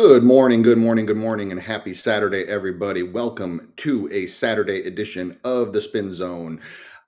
Good morning, good morning, good morning, and happy Saturday, everybody. Welcome to a Saturday edition of the Spin Zone.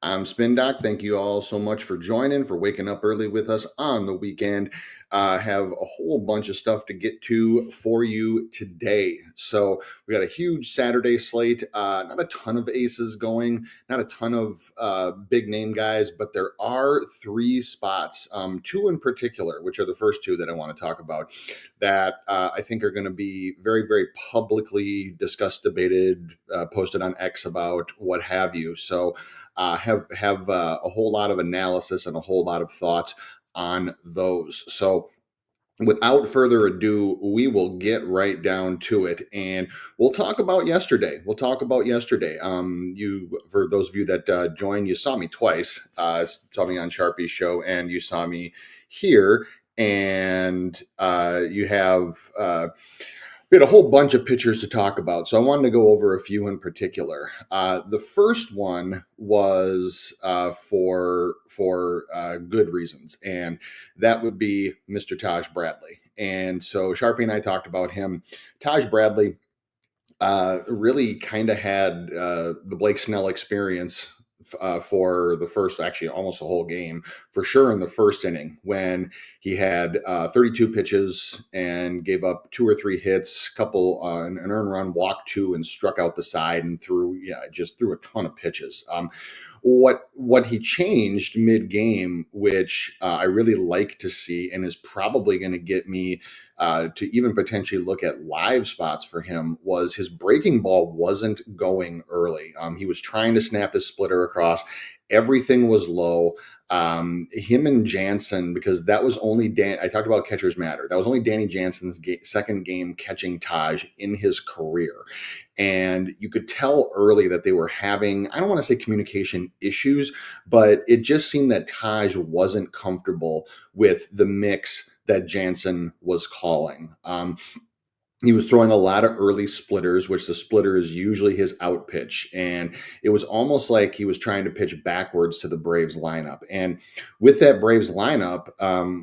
I'm Spin Doc. Thank you all so much for joining, for waking up early with us on the weekend. Have a whole bunch of stuff to get to for you today. So, we got a huge Saturday slate. Not a ton of aces going, not a ton of big name guys, but there are three spots, two in particular, which are the first two that I want to talk about that I think are going to be very, very publicly discussed, debated, posted on X about what have you. So have a whole lot of analysis and a whole lot of thoughts on those. So without further ado, we will get right down to it, and we'll talk about yesterday. We'll talk about yesterday. You, for those of you that joined, you saw me twice. Saw me on Sharpie's show, and you saw me here. And you have we had a whole bunch of pictures to talk about, so I wanted to go over a few in particular. The first one was for good reasons, and that would be Mr. Taj Bradley. And so Sharpie and I talked about him. Taj Bradley really kind of had the Blake Snell experience for the first, actually almost the whole game, for sure in the first inning when he had 32 pitches and gave up two or three hits, couple an earned run, walked two, and struck out the side and just threw a ton of pitches. What he changed mid game, which I really like to see, and is probably going to get me to even potentially look at live spots for him, was his breaking ball wasn't going early. He was trying to snap his splitter across. Everything was low. Him and Jansen, because that was only I talked about catchers matter. That was only Danny Jansen's second game catching Taj in his career. And you could tell early that they were having, I don't want to say communication issues, but it just seemed that Taj wasn't comfortable with the mix that Jansen was calling. He was throwing a lot of early splitters, which the splitter is usually his out pitch. And it was almost like he was trying to pitch backwards to the Braves lineup. And with that Braves lineup,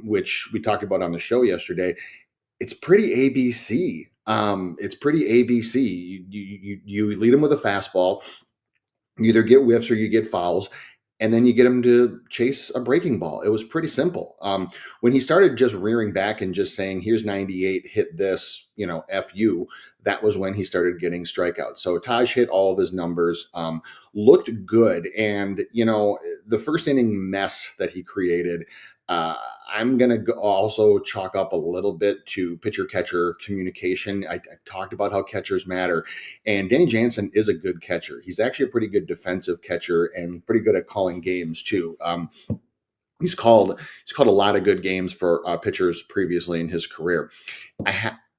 which we talked about on the show yesterday, it's pretty ABC. It's pretty ABC. You lead him with a fastball. You either get whiffs or you get fouls, and then you get him to chase a breaking ball. It was pretty simple. When he started just rearing back and just saying, here's 98, hit this, F you, that was when he started getting strikeouts. So Taj hit all of his numbers, looked good. And, the first inning mess that he created, I'm going to also chalk up a little bit to pitcher catcher communication. I talked about how catchers matter, and Danny Jansen is a good catcher. He's actually a pretty good defensive catcher and pretty good at calling games too. He's called a lot of good games for pitchers previously in his career.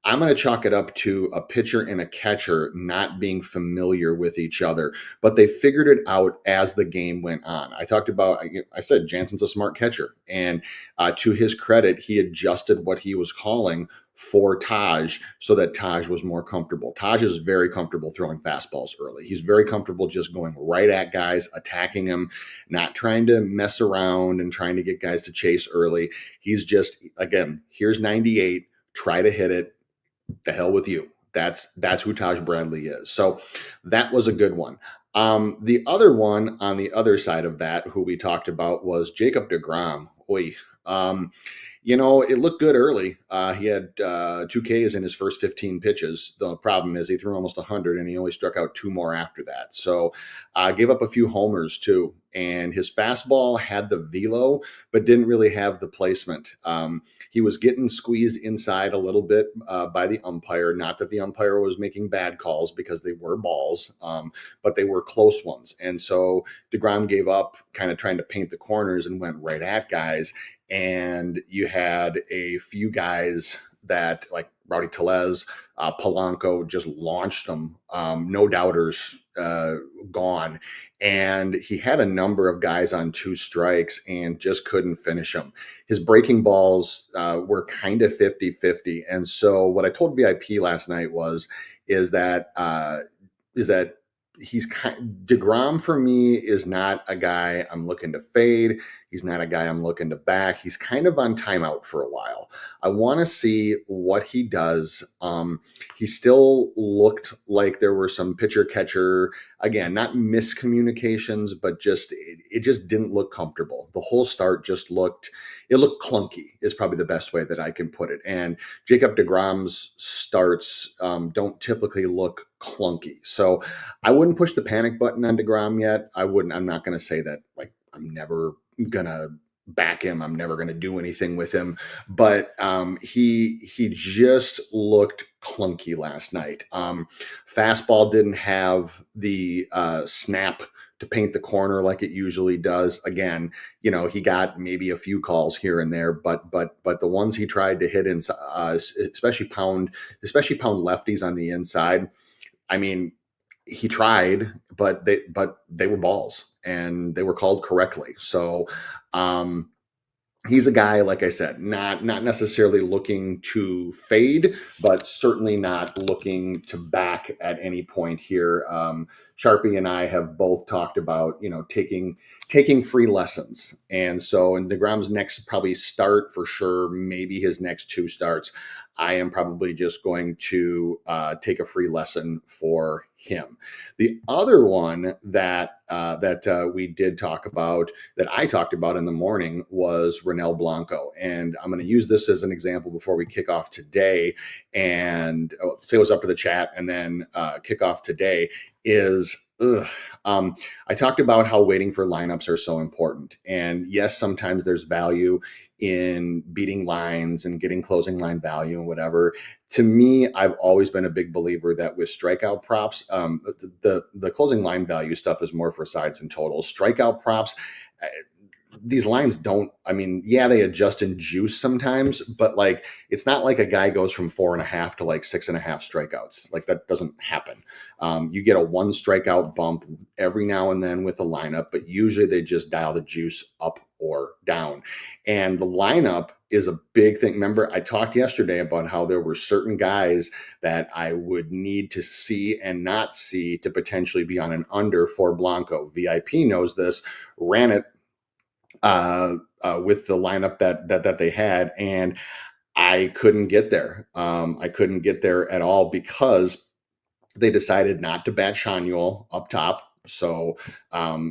I'm going to chalk it up to a pitcher and a catcher not being familiar with each other, but they figured it out as the game went on. I said Jansen's a smart catcher, and to his credit, he adjusted what he was calling for Taj so that Taj was more comfortable. Taj is very comfortable throwing fastballs early. He's very comfortable just going right at guys, attacking them, not trying to mess around and trying to get guys to chase early. He's just, again, here's 98, try to hit it. The hell with you. That's who Taj Bradley is. So that was a good one. The other one on the other side of that, who we talked about, was Jacob deGrom. Oy. It looked good early. He had 2Ks in his first 15 pitches. The problem is he threw almost 100 and he only struck out two more after that. So gave up a few homers too. And his fastball had the velo, but didn't really have the placement. He was getting squeezed inside a little bit by the umpire. Not that the umpire was making bad calls, because they were balls, but they were close ones. And so deGrom gave up, kind of trying to paint the corners, and went right at guys. And you had a few guys that, like Rowdy Tellez, Polanco, just launched them. No doubters, gone. And he had a number of guys on two strikes and just couldn't finish them. His breaking balls were kind of 50-50. And so what I told VIP last night is that deGrom for me is not a guy I'm looking to fade. He's not a guy I'm looking to back. He's kind of on timeout for a while. I want to see what he does. He still looked like there were some pitcher catcher, again, not miscommunications, but just it just didn't look comfortable. The whole start just looked it looked clunky is probably the best way that I can put it. And Jacob DeGrom's starts don't typically look clunky. So I wouldn't push the panic button on DeGrom yet. I wouldn't. I'm not going to say that like I'm never going to back him. I'm never going to do anything with him. But he just looked clunky last night. Fastball didn't have the snap to paint the corner like it usually does. Again, he got maybe a few calls here and there, but the ones he tried to hit in, especially pound lefties on the inside. I mean, he tried, but they were balls and they were called correctly. So he's a guy, like I said, not necessarily looking to fade, but certainly not looking to back at any point here. Sharpie and I have both talked about, taking free lessons. And so in DeGrom's next probably start for sure, maybe his next two starts, I am probably just going to take a free lesson for him. The other one that we did talk about, that I talked about in the morning, was Ronel Blanco. And I'm going to use this as an example before we kick off today and say what's up to the chat and then kick off today is, I talked about how waiting for lineups are so important. And yes, sometimes there's value in beating lines and getting closing line value and whatever. To me, I've always been a big believer that with strikeout props, the closing line value stuff is more for sides and totals. Strikeout props, these lines don't, they adjust in juice sometimes, but like, it's not like a guy goes from 4.5 to like 6.5 strikeouts. Like that doesn't happen. You get a 1 strikeout bump every now and then with a lineup, but usually they just dial the juice up or down. And the lineup is a big thing. Remember, I talked yesterday about how there were certain guys that I would need to see and not see to potentially be on an under for Blanco. VIP knows this, ran it with the lineup that they had, and I couldn't get there. I couldn't get there at all because they decided not to bat Shanuel up top. So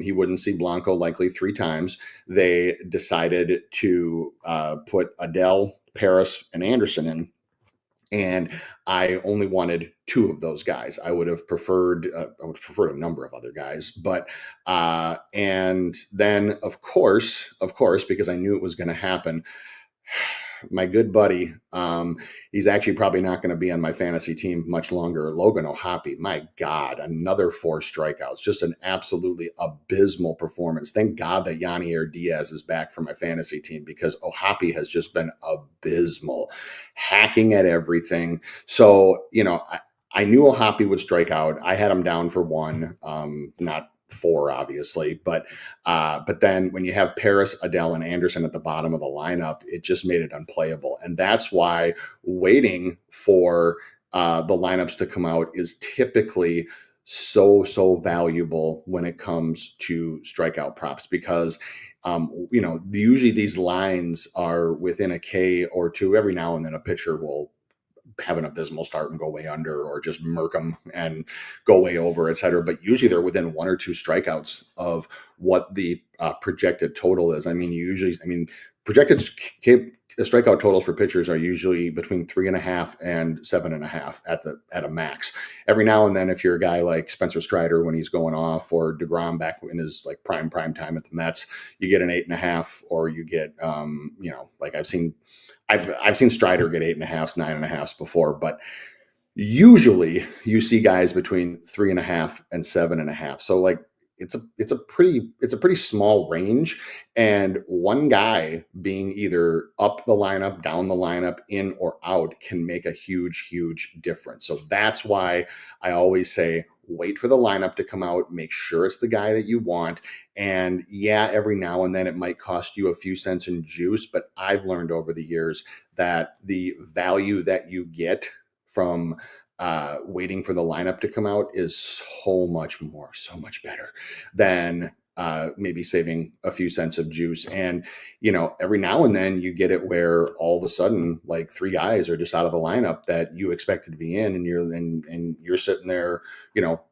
he wouldn't see Blanco likely 3 times. They decided to put Adell, Paris, and Anderson in. And I only wanted 2 of those guys. I would have preferred a number of other guys, but and then of course, because I knew it was going to happen, my good buddy, he's actually probably not going to be on my fantasy team much longer, Logan O'Hoppe. My God, another 4 strikeouts, just an absolutely abysmal performance. Thank God that Yanier Diaz is back for my fantasy team, because O'Hoppe has just been abysmal, hacking at everything. So, I knew O'Hoppe would strike out. I had him down for 1, not 4, obviously, but then when you have Paris, Adell, and Anderson at the bottom of the lineup, it just made it unplayable. And that's why waiting for the lineups to come out is typically so valuable when it comes to strikeout props, because usually these lines are within a K or 2. Every now and then a pitcher will have an abysmal start and go way under, or just murk them and go way over, et cetera. But usually they're within 1 or 2 strikeouts of what the projected total is. Projected strikeout totals for pitchers are usually between 3.5 and 7.5 at a max. Every now and then, if you're a guy like Spencer Strider when he's going off, or DeGrom back in his like prime time at the Mets, you get an 8.5, or you get like I've seen Strider get 8.5s, 9.5s before, but usually you see guys between 3.5 and 7.5. So like it's a pretty small range, and one guy being either up the lineup, down the lineup, in or out can make a huge difference. So that's why I always say wait for the lineup to come out, make sure it's the guy that you want. And yeah, every now and then it might cost you a few cents in juice, but I've learned over the years that the value that you get from waiting for the lineup to come out is so much better than maybe saving a few cents of juice. And, every now and then you get it where all of a sudden, like 3 guys are just out of the lineup that you expected to be in, and you're sitting there,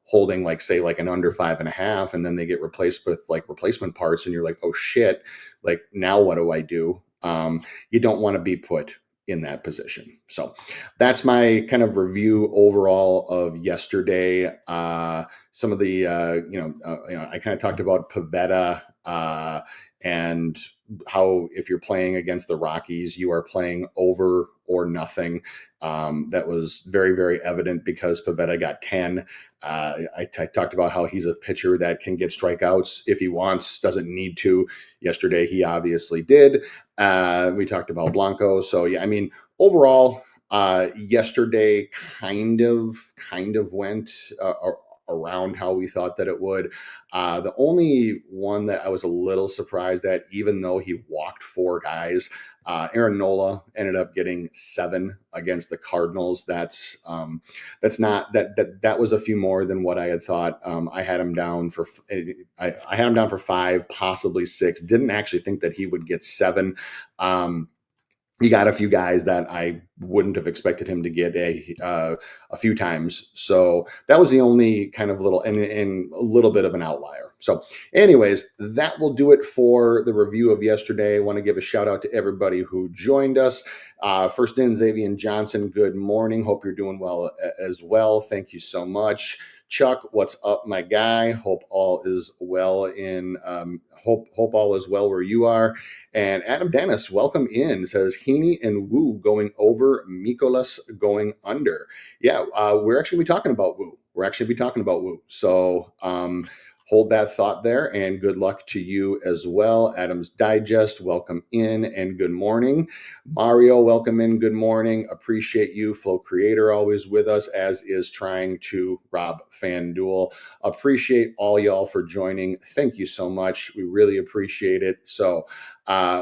holding like, say, like an under 5.5, and then they get replaced with like replacement parts, and you're like, oh shit, like now what do I do? You don't want to be put in that position. So that's my kind of review overall of yesterday. Some of the, I kind of talked about Pivetta and how if you're playing against the Rockies, you are playing over or nothing. That was very, very evident because Pivetta got 10. I talked about how he's a pitcher that can get strikeouts if he wants, doesn't need to. Yesterday, he obviously did. We talked about Blanco. So, yeah, I mean, overall, yesterday kind of went around how we thought that it would. The only one that I was a little surprised at, even though he walked 4 guys, Aaron Nola ended up getting 7 against the Cardinals. That's not that was a few more than what I had thought. I had him down for 5, possibly 6. Didn't actually think that he would get 7. He got a few guys that I wouldn't have expected him to get a few times. So that was the only kind of little and a little bit of an outlier. So anyways, that will do it for the review of yesterday. I want to give a shout out to everybody who joined us. First in, Xavier Johnson, good morning. Hope you're doing well as well. Thank you so much. Chuck, what's up, my guy? Hope all is well hope all is well where you are. And Adam Dennis, welcome in, says Heaney and Wu going over, Mikolas going under. Yeah, we're actually be talking about Wu. So hold that thought there, and good luck to you as well. Adam's Digest, welcome in and good morning. Mario, welcome in, good morning. Appreciate you. Flow Creator always with us, as is trying to Rob FanDuel. Appreciate all y'all for joining. Thank you so much. We really appreciate it. So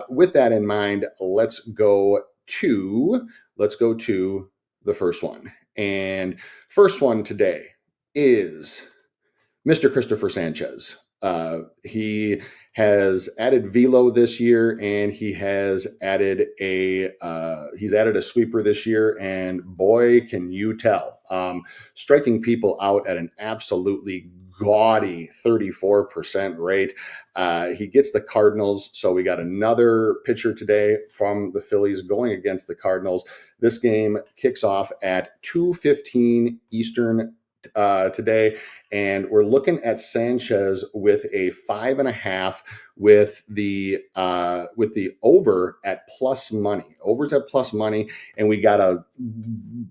with that in mind, let's go to the first one. And first one today is Mr. Christopher Sanchez. He has added velo this year, and he has added a sweeper this year. And boy, can you tell, striking people out at an absolutely gaudy 34% rate. He gets the Cardinals. So we got another pitcher today from the Phillies going against the Cardinals. This game kicks off at 2:15 Eastern today, and we're looking at Sanchez with a 5.5 with the over at plus money. Overs at plus money, and we got a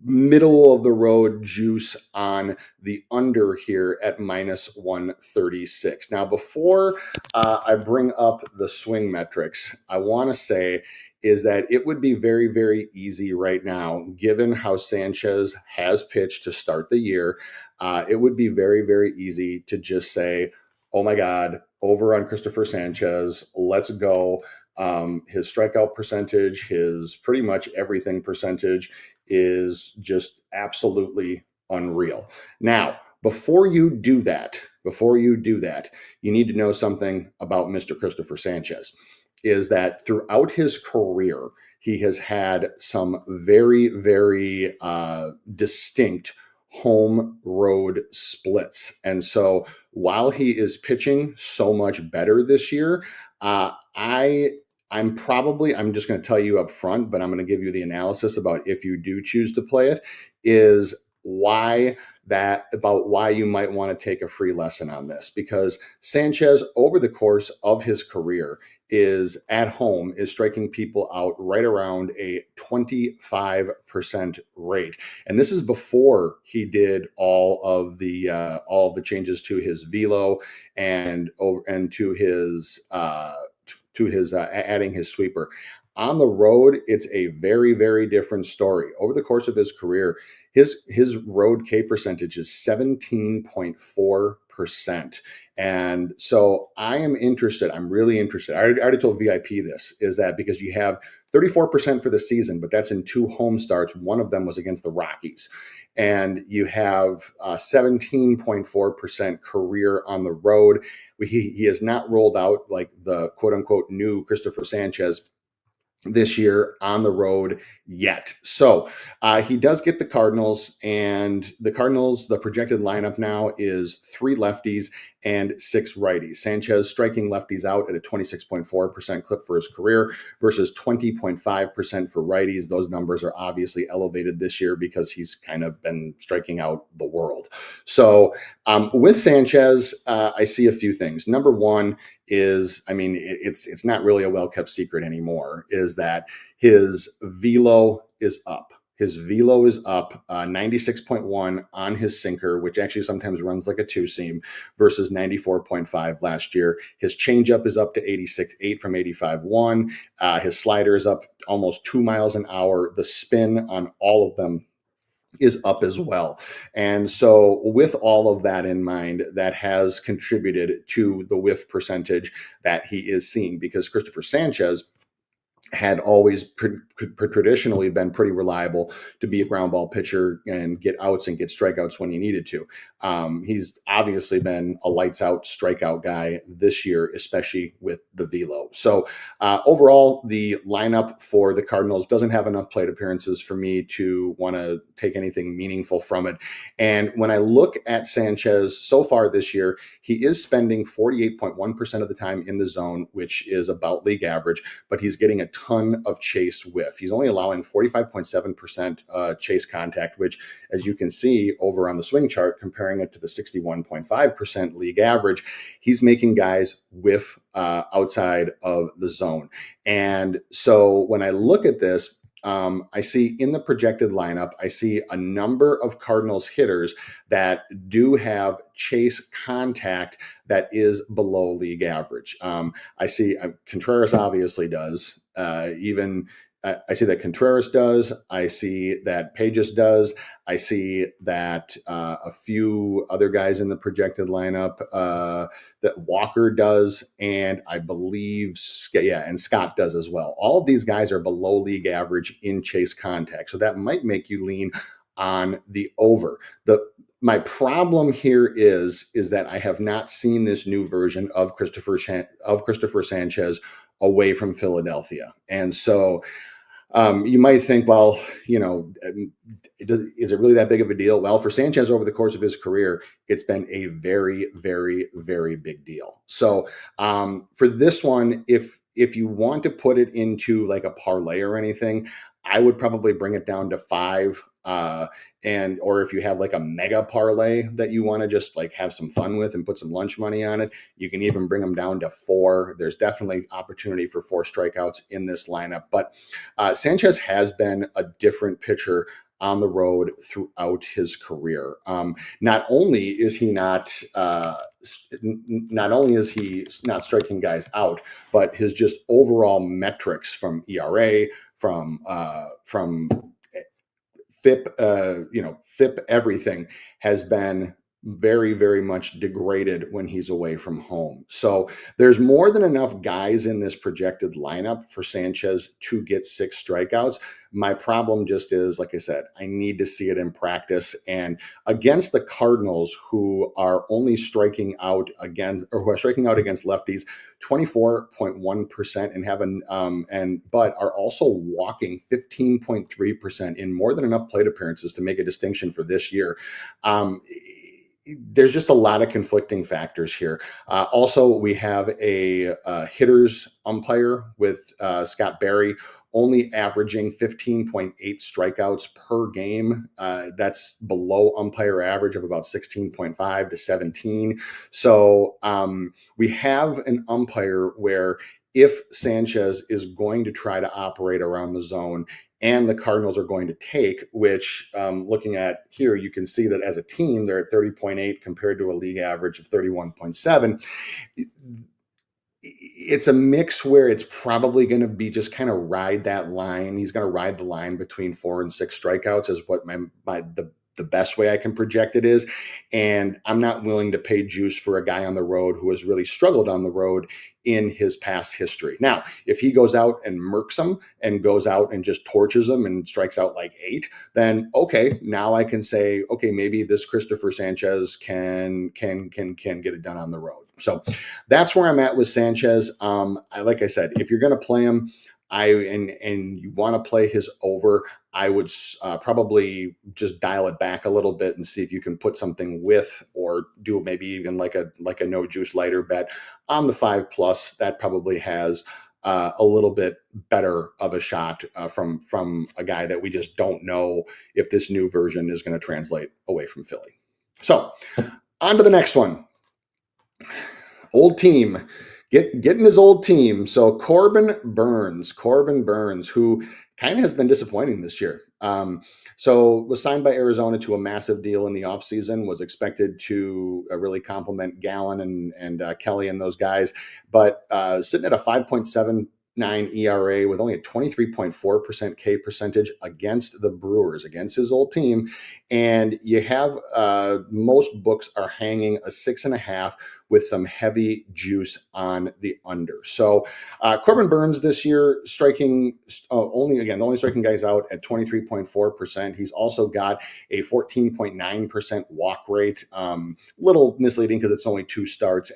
middle of the road juice on the under here at minus 136. Now, before I bring up the swing metrics, I want to say is that it would be very, very easy right now, given how Sanchez has pitched to start the year. It would be very, very easy to just say, oh my God, over on Christopher Sanchez, let's go. His strikeout percentage, his pretty much everything percentage is just absolutely unreal. Now, before you do that, you need to know something about Mr. Christopher Sanchez. Is that throughout his career, he has had some very, very distinct home road splits. And so while he is pitching so much better this year, I'm just going to tell you up front, but I'm going to give you the analysis about if you do choose to play it, is why you might want to take a free lesson on this. Because Sanchez, over the course of his career, is at home is striking people out right around a 25% rate. And this is before he did all of the changes to his velo and to his adding his sweeper. On the road, it's a very, very different story. Over the course of his career, his road K percentage is 17.4%. And so I am interested. I'm really interested. I already told VIP this, is that because you have 34% for the season, but that's in 2 home starts. One of them was against the Rockies. And you have 17.4% career on the road. He has not rolled out like the quote unquote new Christopher Sanchez this year on the road yet. So he does get the Cardinals, and the Cardinals, the projected lineup now is 3 lefties and 6 righties. Sanchez striking lefties out at a 26.4% clip for his career versus 20.5% for righties. Those numbers are obviously elevated this year because he's kind of been striking out the world. So with Sanchez, I see a few things. Number one is, I mean, it's not really a well-kept secret anymore, is that his velo is up. His velo is up 96.1 on his sinker, which actually sometimes runs like a 2-seam, versus 94.5 last year. His changeup is up to 86.8 from 85.1. His slider is up almost 2 miles an hour. The spin on all of them is up as well. And so with all of that in mind, that has contributed to the whiff percentage that he is seeing, because Christopher Sanchez had always traditionally been pretty reliable to be a ground ball pitcher and get outs and get strikeouts when he needed to. He's obviously been a lights out strikeout guy this year, especially with the velo. So overall, the lineup for the Cardinals doesn't have enough plate appearances for me to want to take anything meaningful from it. And when I look at Sanchez so far this year, he is spending 48.1% of the time in the zone, which is about league average, but he's getting a ton of chase whiff. He's only allowing 45.7% chase contact, which, as you can see over on the swing chart, comparing it to the 61.5% league average, he's making guys whiff outside of the zone. And so when I look at this, I see in the projected lineup, I see a number of Cardinals hitters that do have chase contact that is below league average. I see Contreras obviously does. I see that Contreras does. I see that Pages does. I see that a few other guys in the projected lineup that Walker does, and I believe, and Scott does as well. All of these guys are below league average in chase contact, so that might make you lean on the over. My problem here is that I have not seen this new version of Christopher Sanchez away from Philadelphia, and so you might think, well, is it really that big of a deal? Well, for Sanchez over the course of his career, it's been a very, very, very big deal. So for this one, if you want to put it into like a parlay or anything, I would probably bring it down to 5. Or if you have like a mega parlay that you want to just like have some fun with and put some lunch money on it, you can even bring them down to 4. There's definitely opportunity for 4 strikeouts in this lineup. But Sanchez has been a different pitcher on the road throughout his career. Not only is he not striking guys out, but his just overall metrics from ERA, from FIP, FIP, everything has been very, very much degraded when he's away from home. So there's more than enough guys in this projected lineup for Sanchez to get 6 strikeouts. My problem just is, like I said, I need to see it in practice. And against the Cardinals, who are only striking out against lefties 24.1% and but are also walking 15.3% in more than enough plate appearances to make a distinction for this year. There's just a lot of conflicting factors here. Also, we have a hitters umpire with Scott Barry, only averaging 15.8 strikeouts per game. That's below umpire average of about 16.5 to 17. So we have an umpire where if Sanchez is going to try to operate around the zone and the Cardinals are going to take, which looking at here, you can see that as a team, they're at 30.8 compared to a league average of 31.7. It's a mix where it's probably going to be just kind of ride that line. He's going to ride the line between 4 and 6 strikeouts is what the the best way I can project it is. And I'm not willing to pay juice for a guy on the road who has really struggled on the road in his past history. Now, if he goes out and murks them and goes out and just torches them and strikes out like 8, then okay, now I can say, okay, maybe this Christopher Sanchez can get it done on the road. So that's where I'm at with Sanchez. Like I said, if you're going to play him, and you want to play his over, I would probably just dial it back a little bit and see if you can put something with, or do maybe even like a no juice lighter bet on the 5+. That probably has a little bit better of a shot from a guy that we just don't know if this new version is going to translate away from Philly. So on to the next one. Old team. Getting his old team. So Corbin Burnes, who kind of has been disappointing this year. So was signed by Arizona to a massive deal in the offseason, was expected to really complement Gallen and Kelly and those guys, but sitting at a 5.79 ERA with only a 23.4% K percentage against the Brewers, against his old team. And you have most books are hanging a 6.5 with some heavy juice on the under. So Corbin Burnes this year striking only striking guys out at 23.4%. He's also got a 14.9% walk rate. Little misleading because it's only 2 starts.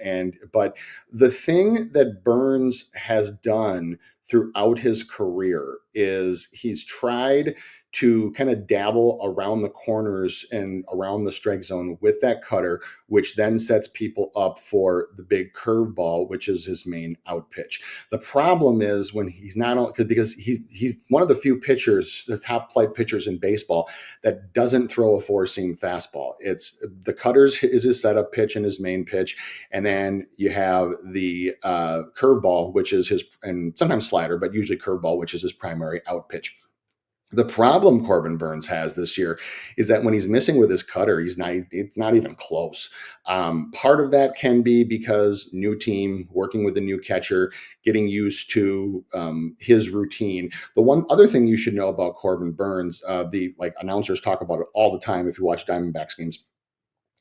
But the thing that Burnes has done throughout his career is he's tried to kind of dabble around the corners and around the strike zone with that cutter, which then sets people up for the big curveball, which is his main out pitch. The problem is when he's not, because he's one of the few pitchers, the top flight pitchers in baseball, that doesn't throw a 4-seam fastball. It's the cutters is his setup pitch and his main pitch, and then you have the curveball, which is his, and sometimes slider, but usually curveball, which is his primary out pitch. The problem Corbin Burnes has this year is that when he's missing with his cutter, it's not even close. Part of that can be because new team, working with a new catcher, getting used to his routine. The one other thing you should know about Corbin Burnes, the announcers talk about it all the time if you watch Diamondbacks games,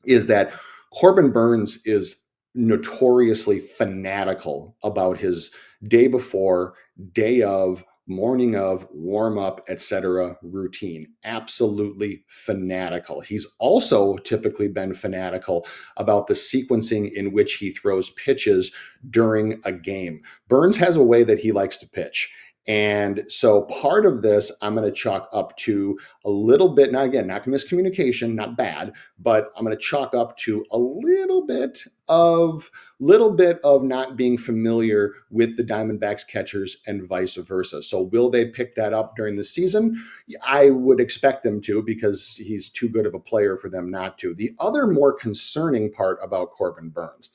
is that Corbin Burnes is notoriously fanatical about his day before, day of, morning of, warm up, etc. routine. Absolutely fanatical. He's also typically been fanatical about the sequencing in which he throws pitches during a game. Burnes has a way that he likes to pitch. And so part of this, I'm going to chalk up to a little bit, not miscommunication, not bad, but I'm going to chalk up to a little bit of not being familiar with the Diamondbacks catchers and vice versa. So will they pick that up during the season? I would expect them to, because he's too good of a player for them not to. The other more concerning part about Corbin Burnes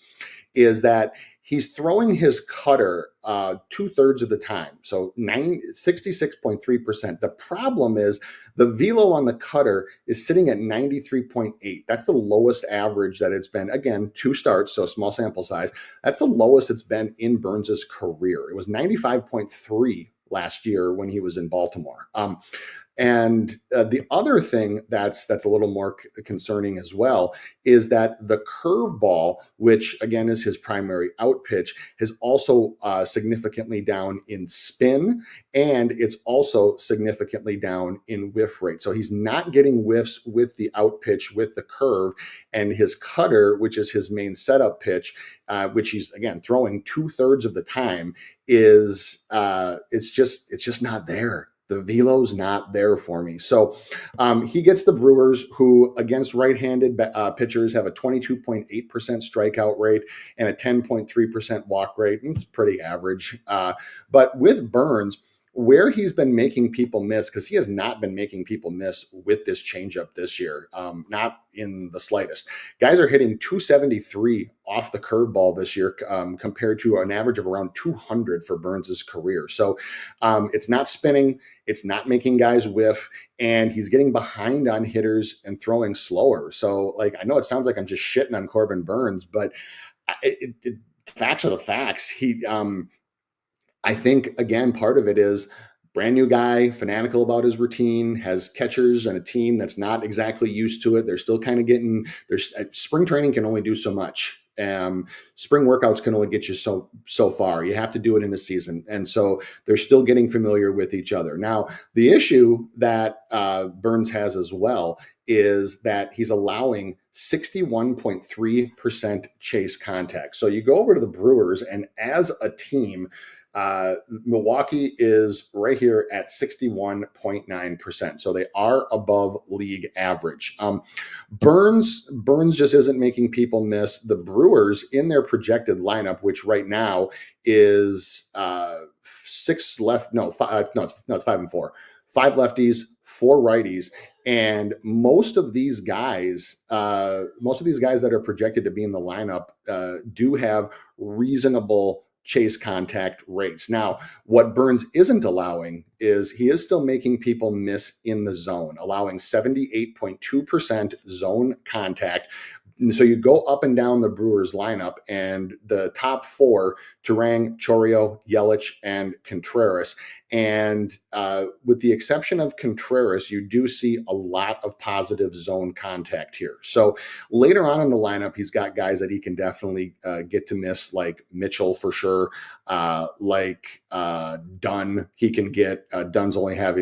is that he's throwing his cutter 2/3 of the time, so 66.3%. The problem is the velo on the cutter is sitting at 93.8. That's the lowest average that it's been. Again, 2 starts, so small sample size. That's the lowest it's been in Burnes's career. It was 95.3 last year when he was in Baltimore. And the other thing that's a little more concerning as well is that the curveball, which again is his primary out pitch, is also significantly down in spin, and it's also significantly down in whiff rate. So he's not getting whiffs with the out pitch, with the curve, and his cutter, which is his main setup pitch, which he's again throwing 2/3 of the time, is it's just not there. The velo's not there for me. So he gets the Brewers, who against right-handed pitchers have a 22.8% strikeout rate and a 10.3% walk rate. It's pretty average. But with Burnes, where he's been making people miss, because he has not been making people miss with this changeup this year, not in the slightest. Guys are hitting 273 off the curveball this year, compared to an average of around 200 for Burnes's career. So it's not spinning, it's not making guys whiff, and he's getting behind on hitters and throwing slower. So I know it sounds like I'm just shitting on Corbin Burnes, but facts are the facts. I think, again, part of it is brand new guy, fanatical about his routine, has catchers and a team that's not exactly used to it. They're still kind of getting there's spring training can only do so much. Spring workouts can only get you so far. You have to do it in a season, and so they're still getting familiar with each other. Now, the issue that Burnes has as well is that he's allowing 61.3% chase contact. So you go over to the Brewers, and as a team, Milwaukee is right here at 61.9%. So they are above league average. Burnes just isn't making people miss. The Brewers in their projected lineup, which right now is six left. No, five, no, it's 5-4. 5 lefties, 4 righties. And most of these guys that are projected to be in the lineup do have reasonable chase contact rates. Now, what Burnes isn't allowing is he is still making people miss in the zone, allowing 78.2% zone contact. And so you go up and down the Brewers lineup, and the top 4, Turang, Chourio, Yelich, and Contreras. And with the exception of Contreras, you do see a lot of positive zone contact here. So later on in the lineup, he's got guys that he can definitely get to miss, like Mitchell for sure, like Dunn. He can get Dunn only has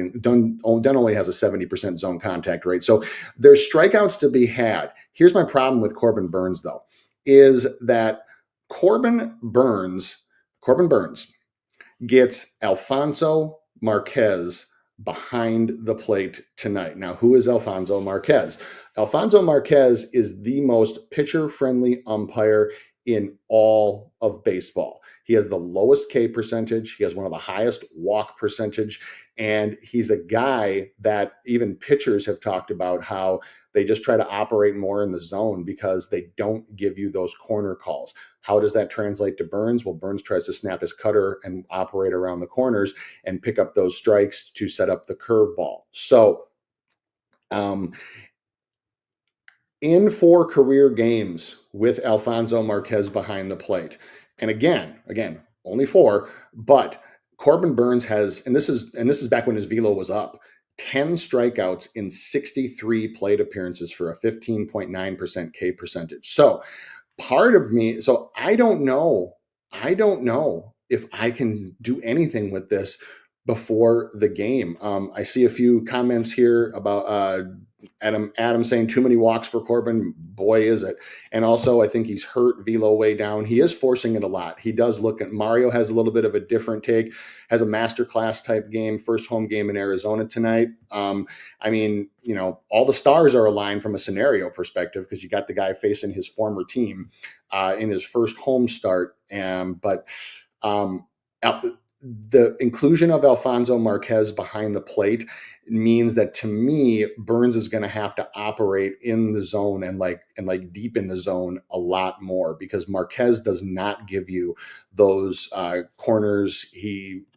a 70% zone contact rate. So there's strikeouts to be had. Here's my problem with Corbin Burnes, though, is that Corbin Burnes gets Alfonso Marquez behind the plate tonight. Now, who is Alfonso Marquez? Alfonso Marquez is the most pitcher-friendly umpire in all of baseball. He has the lowest K percentage. He has one of the highest walk percentage. And he's a guy that even pitchers have talked about how they just try to operate more in the zone because they don't give you those corner calls. How does that translate to Burnes? Well, Burnes tries to snap his cutter and operate around the corners and pick up those strikes to set up the curveball. So, in 4 career games with Alfonso Marquez behind the plate, and again, only 4, but Corbin Burnes has, and this is back when his velo was up, 10 strikeouts in 63 plate appearances for a 15.9% K percentage. So part of me, so I don't know if I can do anything with this before the game. I see a few comments here about Adam saying too many walks for Corbin. Boy, is it. And also, I think he's hurt velo way down. He is forcing it a lot. He does look at Mario has a little bit of a different take, has a masterclass type game, first home game in Arizona tonight. I mean, all the stars are aligned from a scenario perspective because you got the guy facing his former team in his first home start. But the inclusion of Alfonso Marquez behind the plate means that, to me, Burnes is going to have to operate in the zone and deep in the zone a lot more, because Marquez does not give you those corners.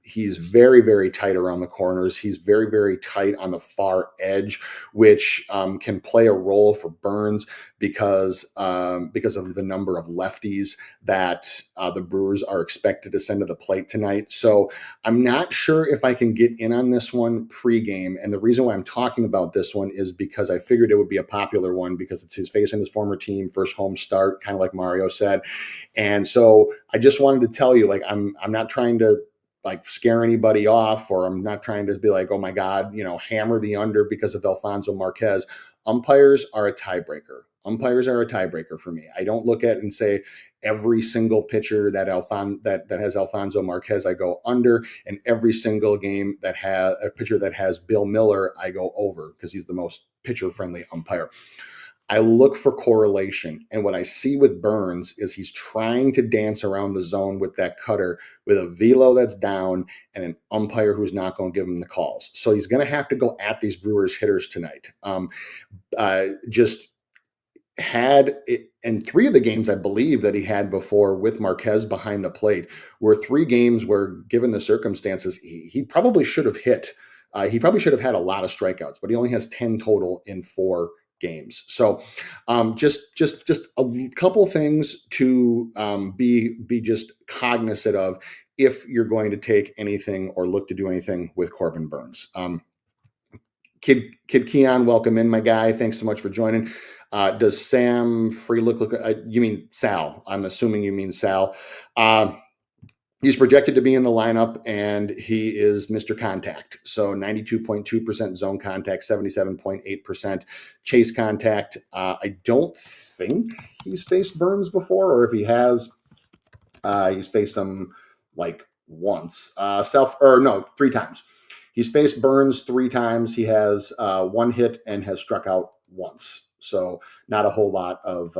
He's very, very tight around the corners. He's very, very tight on the far edge, which can play a role for Burnes because of the number of lefties that the Brewers are expected to send to the plate tonight. So I'm not sure if I can get in on this one pregame. And the reason why I'm talking about this one is because I figured it would be a popular one because it's his facing his former team, first home start, kind of like Mario said. And so I just wanted to tell you, I'm not trying to scare anybody off, or I'm not trying to be like, oh my God, hammer the under because of Alfonso Marquez. Umpires are a tiebreaker. For me. I don't look at it and say every single pitcher that has Alfonso Marquez, I go under, and every single game that has a pitcher that has Bill Miller, I go over because he's the most pitcher-friendly umpire. I look for correlation. And what I see with Burnes is he's trying to dance around the zone with that cutter with a velo that's down and an umpire who's not going to give him the calls. So he's going to have to go at these Brewers hitters tonight. And 3 of the games I believe that he had before with Marquez behind the plate were 3 games where, given the circumstances, he probably should have hit. He probably should have had a lot of strikeouts, but he only has 10 total in 4 games. So just a couple things to be just cognizant of if you're going to take anything or look to do anything with Corbin Burnes. Kid Keon, welcome in, my guy. Thanks so much for joining. Does Sam Free look? You mean Sal? I'm assuming you mean Sal. He's projected to be in the lineup, and he is Mr. Contact. So 92.2% zone contact, 77.8% chase contact. I don't think he's faced Burnes before, or if he has, he's faced him like once. 3 times. He's faced Burnes 3 times. He has 1 hit and has struck out once. So not a whole lot of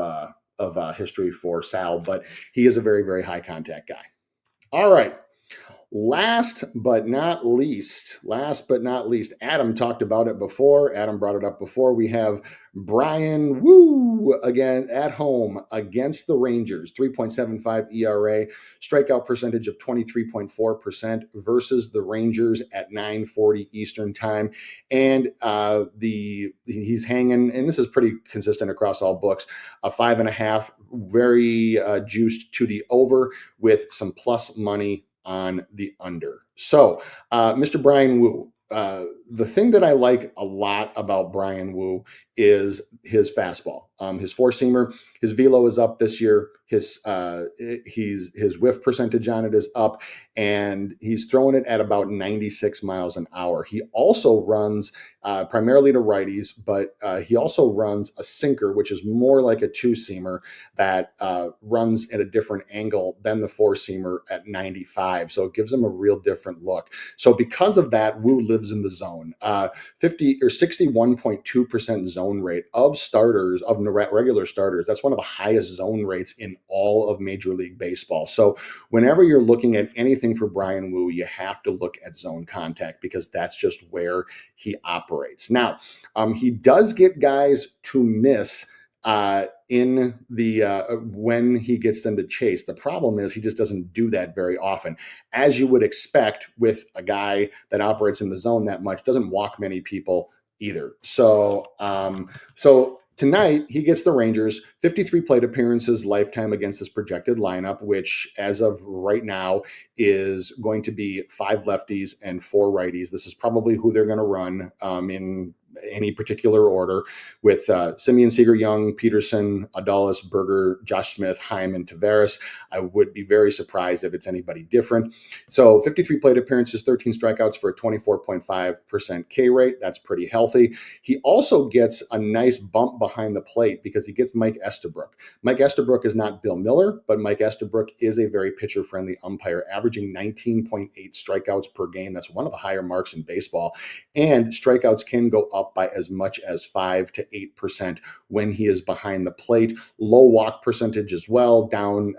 history for Sal, but he is a very, very high contact guy. All right. Last but not least, Adam talked about it before. Adam brought it up before. We have Bryan Woo again at home against the Rangers, 3.75 ERA, strikeout percentage of 23.4% versus the Rangers at 9:40 Eastern time. And he's hanging, and this is pretty consistent across all books, a 5.5, very juiced to the over with some plus money on the under. So, Mr. Bryan Woo, the thing that I like a lot about Bryan Woo is his fastball, his 4-seamer. His velo is up this year. His whiff percentage on it is up, and he's throwing it at about 96 miles an hour. He also runs primarily to righties, but he also runs a sinker, which is more like a 2-seamer that runs at a different angle than the 4-seamer at 95. So it gives him a real different look. So because of that, Woo lives in the zone. 61.2% zone rate of starters, of regular starters. That's one of the highest zone rates in all of Major League Baseball. So whenever you're looking at anything for Bryan Woo, you have to look at zone contact because that's just where he operates. Now, he does get guys to miss in the when he gets them to chase. The problem is he just doesn't do that very often, as you would expect with a guy that operates in the zone that much. Doesn't walk many people either. So tonight he gets the Rangers, 53 plate appearances lifetime against this projected lineup, which as of right now is going to be 5 lefties and 4 righties. This is probably who they're going to run in any particular order, with Semien, Seager, Young, Peterson, Adalis, Berger, Josh Smith, Heim, and Taveras. I would be very surprised if it's anybody different. So 53 plate appearances, 13 strikeouts for a 24.5% K rate. That's pretty healthy. He also gets a nice bump behind the plate because he gets Mike Estabrook. Mike Estabrook is not Bill Miller, but Mike Estabrook is a very pitcher-friendly umpire, averaging 19.8 strikeouts per game. That's one of the higher marks in baseball. And strikeouts can go up by as much as 5 to 8% when he is behind the plate. Low walk percentage as well, down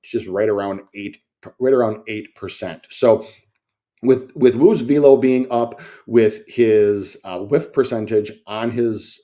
just right around 8%. So with Woo's velo being up, with his whiff percentage on his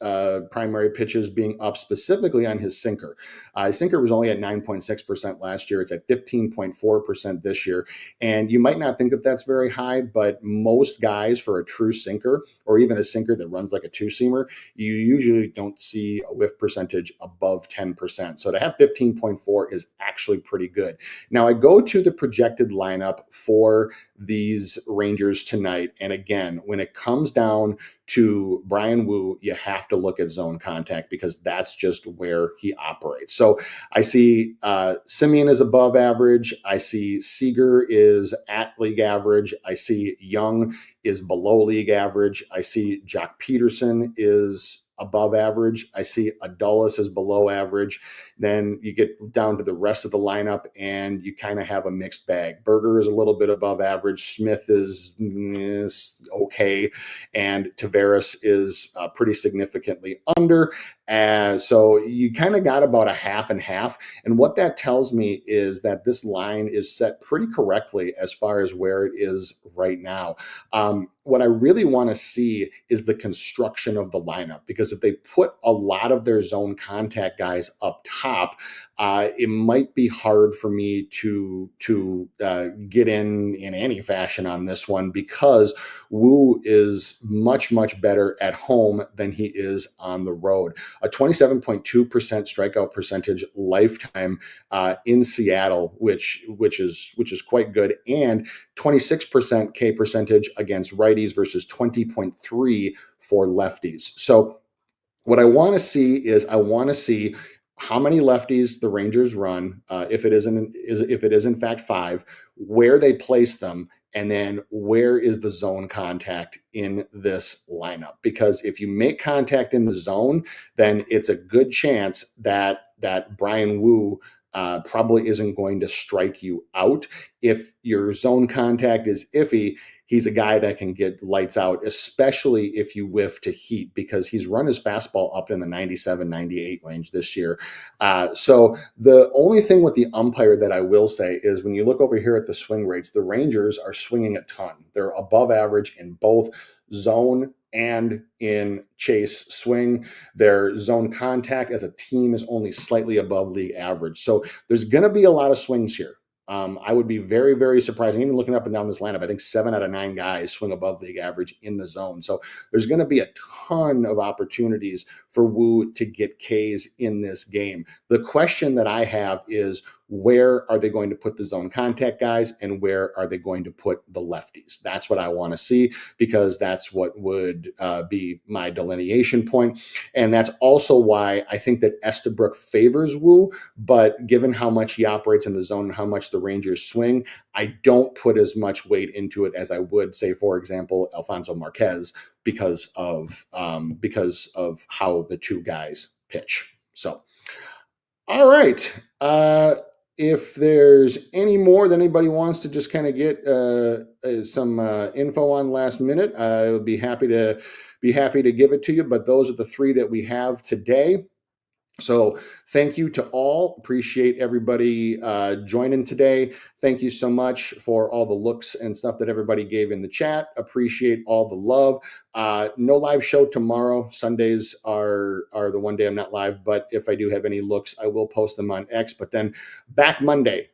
primary pitches being up, specifically on his sinker. His sinker was only at 9.6% last year. It's at 15.4% this year. And you might not think that that's very high, but most guys for a true sinker, or even a sinker that runs like a 2-seamer, you usually don't see a whiff percentage above 10%. So to have 15.4 is actually pretty good. Now I go to the projected lineup for these Rangers tonight. And again, when it comes down to Bryan Woo, you have to look at zone contact because that's just where he operates. So I see Semien is above average. I see Seager is at league average. I see Young is below league average. I see Jock Peterson is above average. I see Adalis is below average. Then you get down to the rest of the lineup and you kind of have a mixed bag. Berger is a little bit above average. Smith is okay. And Taveras is pretty significantly under. So you kind of got about a half and half. And what that tells me is that this line is set pretty correctly as far as where it is right now. What I really want to see is the construction of the lineup, because if they put a lot of their zone contact guys up top, it might be hard for me to get in any fashion on this one, because Woo is much much better at home than he is on the road. A 27.2% strikeout percentage lifetime in Seattle, which is quite good, and 26% K percentage against righties versus 20.3 for lefties. So what I want to see is I want to see how many lefties the Rangers run, if it is in fact five, where they place them, and then where is the zone contact in this lineup. Because if you make contact in the zone, then it's a good chance that Bryan Woo probably isn't going to strike you out. If your zone contact is iffy, he's a guy that can get lights out, especially if you whiff to heat, because he's run his fastball up in the 97, 98 range this year. So the only thing with the umpire that I will say is when you look over here at the swing rates, the Rangers are swinging a ton. They're above average in both zone and in chase swing. Their zone contact as a team is only slightly above league average. So there's going to be a lot of swings here. I would be very, very surprised. And even looking up and down this lineup, I think 7 out of 9 guys swing above league average in the zone. So there's going to be a ton of opportunities for Woo to get Ks in this game. The question that I have is, where are they going to put the zone contact guys, and where are they going to put the lefties? That's what I want to see, because that's what would be my delineation point. And that's also why I think that Estabrook favors Woo, but given how much he operates in the zone and how much the Rangers swing, I don't put as much weight into it as I would, say, for example, Alfonso Marquez, because of how the two guys pitch. So, all right. If there's any more that anybody wants to just kind of get some info on last minute, I would be happy to give it to you. But those are the 3 that we have today. So thank you to all. Appreciate everybody joining today. Thank you so much for all the looks and stuff that everybody gave in the chat. Appreciate all the love. No live show tomorrow. Sundays are the one day I'm not live, but if I do have any looks, I will post them on X. But then back Monday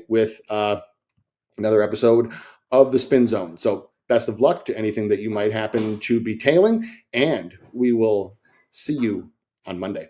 with another episode of the Spin Zone. So best of luck to anything that you might happen to be tailing, and we will see you on Monday.